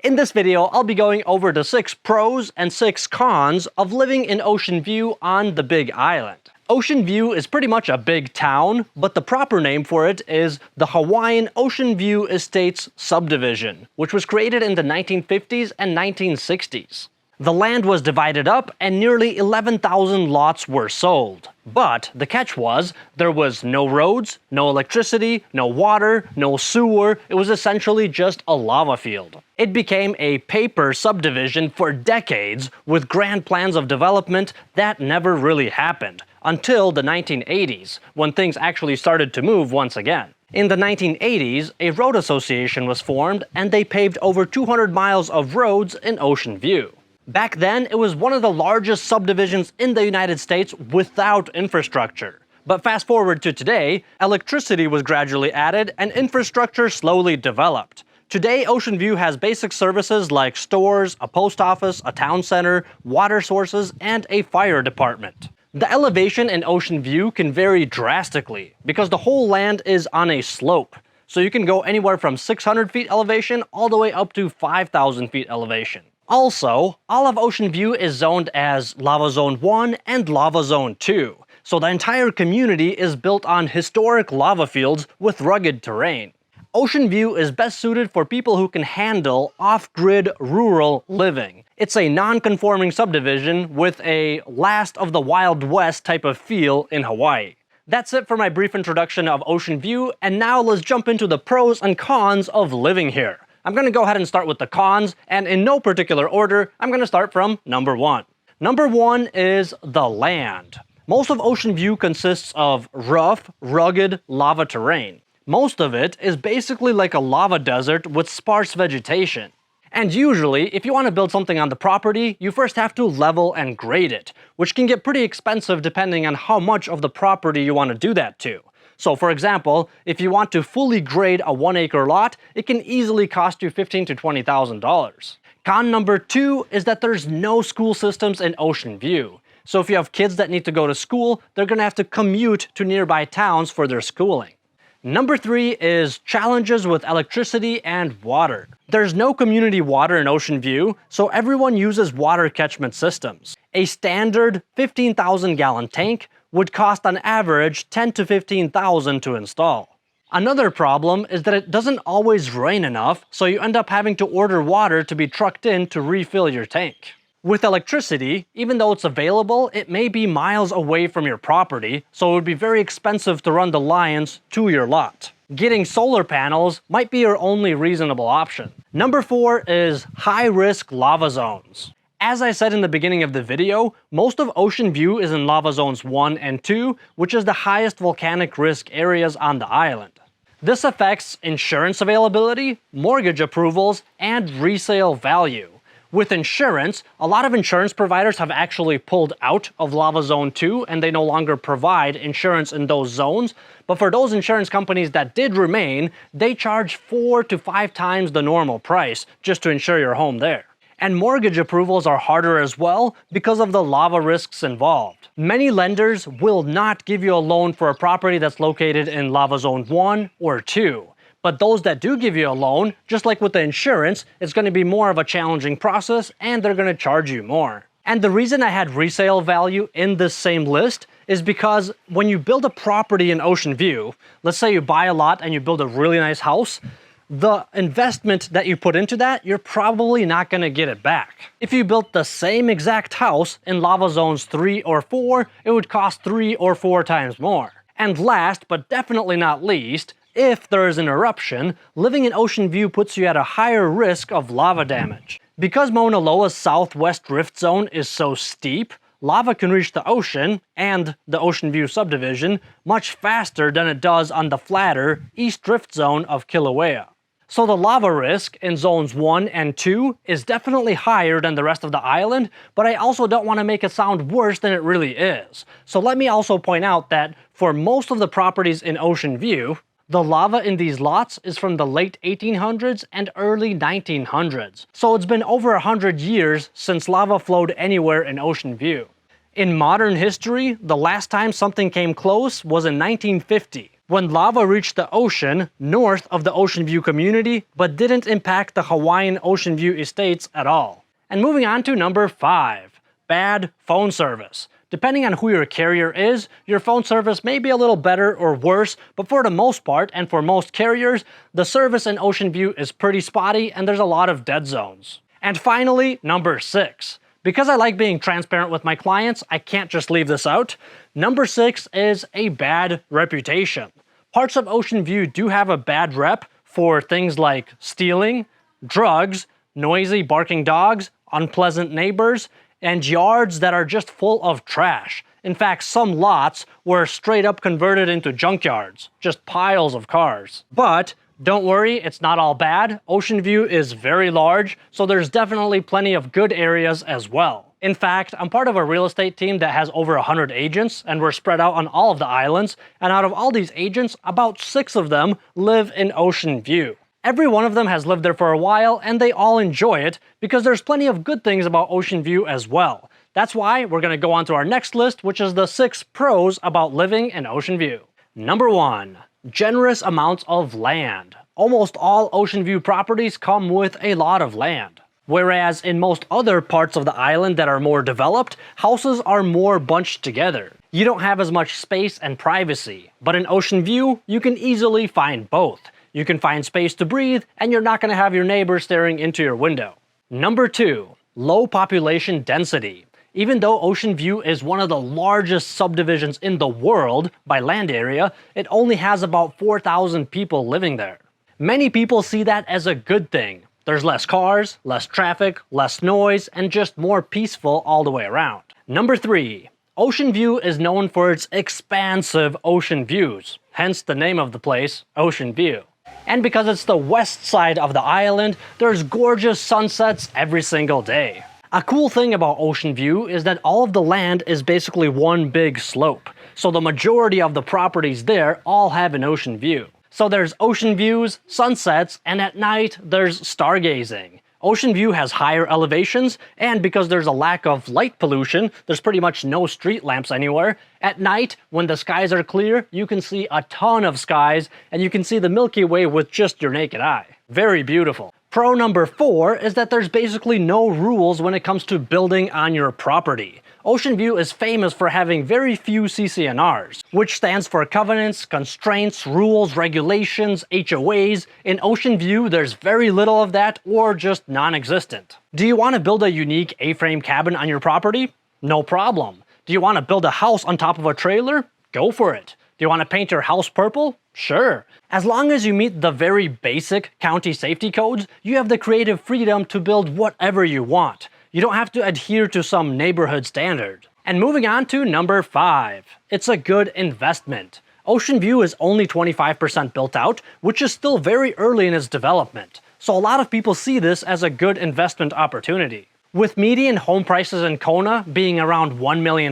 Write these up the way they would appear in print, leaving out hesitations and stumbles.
In this video, I'll be going over the 6 pros and 6 cons of living in Ocean View on the Big Island. Ocean View is pretty much a big town, but the proper name for it is the Hawaiian Ocean View Estates Subdivision, which was created in the 1950s and 1960s. The land was divided up and nearly 11,000 lots were sold. But the catch was, there was no roads, no electricity, no water, no sewer. It was essentially just a lava field. It became a paper subdivision for decades with grand plans of development that never really happened, until the 1980s, when things actually started to move once again. In the 1980s, a road association was formed and they paved over 200 miles of roads in Ocean View. Back then, it was one of the largest subdivisions in the United States without infrastructure. But fast forward to today, electricity was gradually added and infrastructure slowly developed. Today, Ocean View has basic services like stores, a post office, a town center, water sources, and a fire department. The elevation in Ocean View can vary drastically because the whole land is on a slope. So you can go anywhere from 600 feet elevation all the way up to 5,000 feet elevation. Also, all of Ocean View is zoned as Lava Zone 1 and Lava Zone 2, so the entire community is built on historic lava fields with rugged terrain. Ocean View is best suited for people who can handle off-grid rural living. It's a non-conforming subdivision with a last of the Wild West type of feel in Hawaii. That's it for my brief introduction of Ocean View, and now let's jump into the pros and cons of living here. I'm going to go ahead and start with the cons, and in no particular order, I'm going to start from number 1. Number 1 is the land. Most of Ocean View consists of rough, rugged lava terrain. Most of it is basically like a lava desert with sparse vegetation. And usually, if you want to build something on the property, you first have to level and grade it, which can get pretty expensive depending on how much of the property you want to do that to. So for example, if you want to fully grade a 1-acre lot, it can easily cost you $15,000 to $20,000. Con number 2 is that there's no school systems in Ocean View. So if you have kids that need to go to school, they're going to have to commute to nearby towns for their schooling. Number 3 is challenges with electricity and water. There's no community water in Ocean View, so everyone uses water catchment systems. A standard 15,000-gallon tank would cost on average $10,000 to $15,000 to install. Another problem is that it doesn't always rain enough, so you end up having to order water to be trucked in to refill your tank. With electricity, even though it's available, it may be miles away from your property, so it would be very expensive to run the lines to your lot. Getting solar panels might be your only reasonable option. Number 4 is high-risk lava zones. As I said in the beginning of the video, most of Ocean View is in Lava Zones 1 and 2, which is the highest volcanic risk areas on the island. This affects insurance availability, mortgage approvals, and resale value. With insurance, a lot of insurance providers have actually pulled out of Lava Zone 2 and they no longer provide insurance in those zones. But for those insurance companies that did remain, they charge 4 to 5 times the normal price just to insure your home there. And mortgage approvals are harder as well because of the lava risks involved. Many lenders will not give you a loan for a property that's located in Lava Zone 1 or 2. But those that do give you a loan, just like with the insurance, it's going to be more of a challenging process and they're going to charge you more. And the reason I had resale value in this same list is because when you build a property in Ocean View, let's say you buy a lot and you build a really nice house, the investment that you put into that, you're probably not going to get it back. If you built the same exact house in Lava Zones 3 or 4, it would cost 3 or 4 times more. And last, but definitely not least, if there is an eruption, living in Ocean View puts you at a higher risk of lava damage. Because Mauna Loa's southwest rift zone is so steep, lava can reach the ocean and the Ocean View subdivision much faster than it does on the flatter east rift zone of Kilauea. So the lava risk in zones 1 and 2 is definitely higher than the rest of the island, but I also don't want to make it sound worse than it really is. So let me also point out that for most of the properties in Ocean View, the lava in these lots is from the late 1800s and early 1900s. So it's been over 100 years since lava flowed anywhere in Ocean View. In modern history, the last time something came close was in 1950. when lava reached the ocean north of the Ocean View community but didn't impact the Hawaiian Ocean View estates at all. And moving on to number 5, bad phone service. Depending on who your carrier is, your phone service may be a little better or worse, but for the most part and for most carriers, the service in Ocean View is pretty spotty and there's a lot of dead zones. And finally, number 6. Because I like being transparent with my clients, I can't just leave this out. Number 6 is a bad reputation. Parts of Ocean View do have a bad rep for things like stealing, drugs, noisy barking dogs, unpleasant neighbors, and yards that are just full of trash. In fact, some lots were straight up converted into junkyards, just piles of cars. But don't worry, it's not all bad. Ocean View is very large, so there's definitely plenty of good areas as well. In fact, I'm part of a real estate team that has over 100 agents, and we're spread out on all of the islands, and out of all these agents, about 6 of them live in Ocean View. Every one of them has lived there for a while, and they all enjoy it, because there's plenty of good things about Ocean View as well. That's why we're going to go on to our next list, which is the 6 pros about living in Ocean View. Number 1. Generous amounts of land. Almost all Ocean View properties come with a lot of land. Whereas in most other parts of the island that are more developed, houses are more bunched together. You don't have as much space and privacy. But in Ocean View, you can easily find both. You can find space to breathe, and you're not going to have your neighbor staring into your window. Number 2. Low population density. Even though Ocean View is one of the largest subdivisions in the world by land area, it only has about 4,000 people living there. Many people see that as a good thing. There's less cars, less traffic, less noise, and just more peaceful all the way around. Number 3. Ocean View is known for its expansive ocean views, hence the name of the place, Ocean View. And because it's the west side of the island, there's gorgeous sunsets every single day. A cool thing about Ocean View is that all of the land is basically one big slope, so the majority of the properties there all have an ocean view. So there's ocean views, sunsets, and at night there's stargazing. Ocean View has higher elevations, and because there's a lack of light pollution, there's pretty much no street lamps anywhere. At night, when the skies are clear, you can see a ton of skies, and you can see the Milky Way with just your naked eye. Very beautiful. Pro number 4 is that there's basically no rules when it comes to building on your property. Ocean View is famous for having very few CC&Rs, which stands for covenants, constraints, rules, regulations, HOAs. In Ocean View, there's very little of that or just non-existent. Do you want to build a unique A-frame cabin on your property? No problem. Do you want to build a house on top of a trailer? Go for it. Do you want to paint your house purple? Sure. As long as you meet the very basic county safety codes, you have the creative freedom to build whatever you want. You don't have to adhere to some neighborhood standard. And moving on to number 5. It's a good investment. Ocean View is only 25% built out, which is still very early in its development. So a lot of people see this as a good investment opportunity. With median home prices in Kona being around $1 million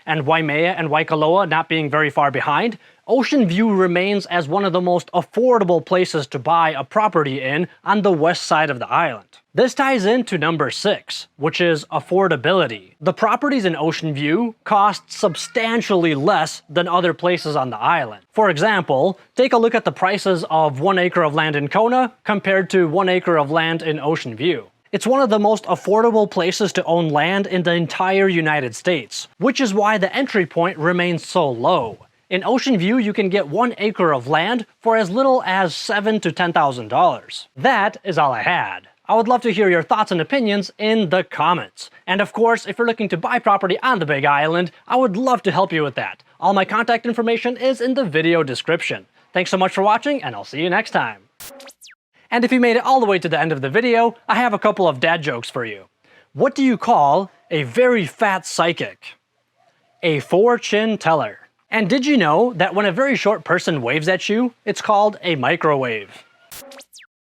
and Waimea and Waikoloa not being very far behind, Ocean View remains as one of the most affordable places to buy a property in on the west side of the island. This ties into number 6, which is affordability. The properties in Ocean View cost substantially less than other places on the island. For example, take a look at the prices of 1 acre of land in Kona compared to 1 acre of land in Ocean View. It's one of the most affordable places to own land in the entire United States, which is why the entry point remains so low. In Ocean View, you can get 1 acre of land for as little as $7,000 to $10,000. That is all I had. I would love to hear your thoughts and opinions in the comments. And of course, if you're looking to buy property on the Big Island, I would love to help you with that. All my contact information is in the video description. Thanks so much for watching, and I'll see you next time. And if you made it all the way to the end of the video, I have a couple of dad jokes for you. What do you call a very fat psychic? A fortune teller. And did you know that when a very short person waves at you, it's called a microwave?